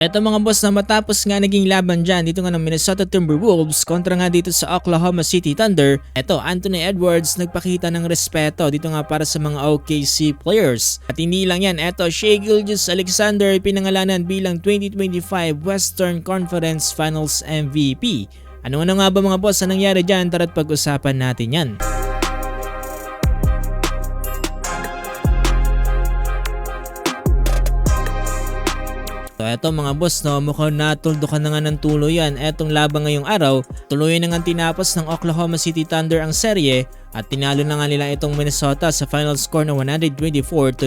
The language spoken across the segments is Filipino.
Eto mga boss na matapos nga naging laban dyan dito nga ng Minnesota Timberwolves kontra nga dito sa Oklahoma City Thunder, eto Anthony Edwards nagpakita ng respeto dito nga para sa mga OKC players. At hindi lang yan, eto Shai Gilgeous-Alexander pinangalanan bilang 2025 Western Conference Finals MVP. Ano nga ba mga boss na nangyari dyan? Tara't pag-usapan natin yan. So eto mga boss, no, mukhang natuldukan na nga ng tuluyan etong laban ngayong araw. Tuluyan na nga tinapos ng Oklahoma City Thunder ang serye at tinalo na nga nila itong Minnesota sa final score na 124-94.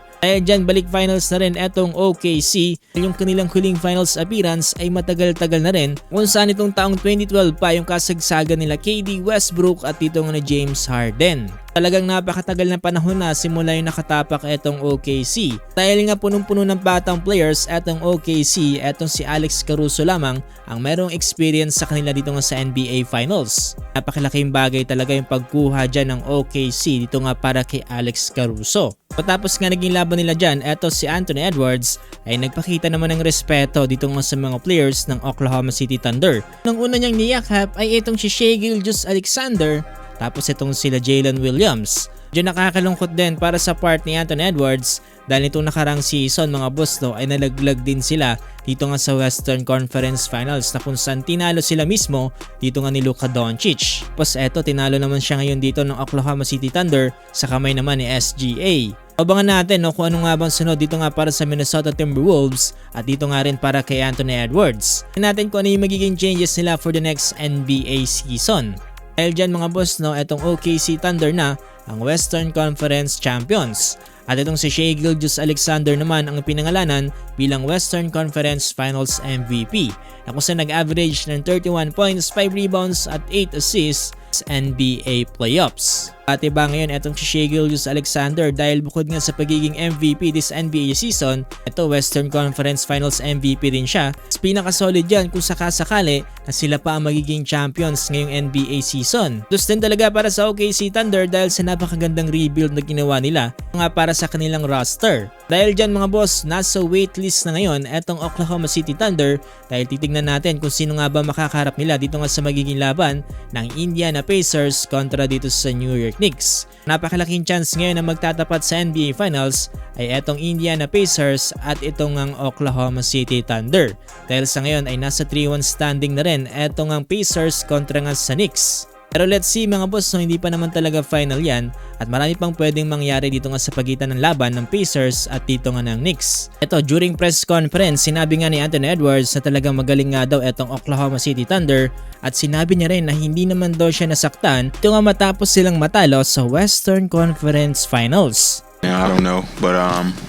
Kaya dyan balik finals na rin etong OKC. Yung kanilang huling finals appearance ay matagal-tagal na rin kung saan itong taong 2012 pa yung kasagsagan nila KD Westbrook at dito nga na James Harden. Talagang napakatagal na panahon na simula yung nakatapak etong OKC. Dahil nga punong-puno ng batang players etong OKC, etong si Alex Caruso lamang ang merong experience sa kanila dito nga sa NBA Finals. Napakalaking bagay talaga yung pagkuha dyan ng OKC dito nga para kay Alex Caruso. Patapos nga naging laban nila dyan, eto si Anthony Edwards ay nagpakita naman ng respeto dito nga sa mga players ng Oklahoma City Thunder. Nang una niyang niyakap ay itong si Shai Gilgeous-Alexander, tapos itong sila Jalen Williams. Diyan nakakalungkot din para sa part ni Anthony Edwards dahil itong nakarang season mga boss no ay nalaglag din sila dito nga sa Western Conference Finals na kung saan tinalo sila mismo dito nga ni Luka Doncic. Tapos eto tinalo naman siya ngayon dito ng Oklahoma City Thunder sa kamay naman ni SGA. Abangan natin no, kung ano nga bang sunod dito nga para sa Minnesota Timberwolves at dito nga rin para kay Anthony Edwards. Tingnan natin kung ano yung magiging changes nila for the next NBA season. Dahil dyan mga boss no, etong OKC Thunder na ang Western Conference Champions. At itong si Shai Gilgeous-Alexander naman ang pinangalanan bilang Western Conference Finals MVP na kung saan nag-average ng 31 points, 5 rebounds at 8 assists sa NBA playoffs. At iba ngayon itong si Shai Gilgeous-Alexander dahil bukod nga sa pagiging MVP this NBA season, ito Western Conference Finals MVP din siya. Pinaka-solid yan kung sakasakali na sila pa ang magiging champions ngayong NBA season. Plus din talaga para sa OKC Thunder dahil sa napakagandang rebuild na ginawa nila nga para sa kanilang roster. Dahil dyan mga boss, nasa waitlist na ngayon etong Oklahoma City Thunder dahil titignan natin kung sino nga ba makakaharap nila dito nga sa magiging laban ng Indiana Pacers kontra dito sa New York Knicks. Napakalaking chance ngayon na magtatapat sa NBA Finals ay etong Indiana Pacers at itong ang Oklahoma City Thunder. Dahil sa ngayon ay nasa 3-1 standing na rin etong ang Pacers kontra nga sa Knicks. Pero let's see mga boss, no, hindi pa naman talaga final yan at marami pang pwedeng mangyari dito nga sa pagitan ng laban ng Pacers at dito nga ng Knicks. Ito, during press conference, sinabi nga ni Anthony Edwards na talagang magaling nga daw etong Oklahoma City Thunder at sinabi niya rin na hindi naman daw siya nasaktan ito nga matapos silang matalo sa Western Conference Finals. Yeah, I don't know, but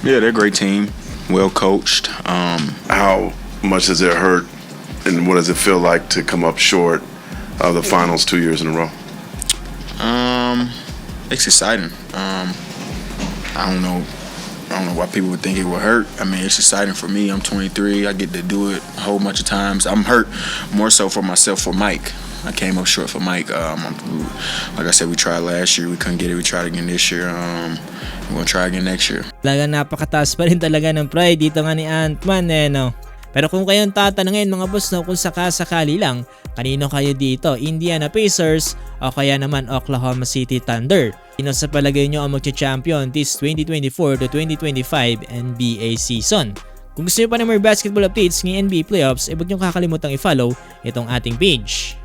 yeah, they're a great team, well coached. How much does it hurt and what does it feel like to come up short of the finals 2 years in a row? It's exciting. I don't know why people would think it would hurt. I mean, it's exciting for me. I'm 23. I get to do it a whole bunch of times. I'm hurt more so for myself, for Mike. I came up short for Mike. Like I said, we tried last year. We couldn't get it. We tried again this year. We're gonna try again next year. Talaga napakataas pa rin talaga ng pride dito nga ni Ant-Man no. Pero kung kayong tatanungin mga boss no, kung sakasakali lang, kanino kayo dito? Indiana Pacers o kaya naman Oklahoma City Thunder? Sino sa palagay nyo ang magcha-champion this 2024 to 2025 NBA season? Kung gusto nyo pa ng more basketball updates ng NBA playoffs, huwag nyo kakalimutang i-follow itong ating page.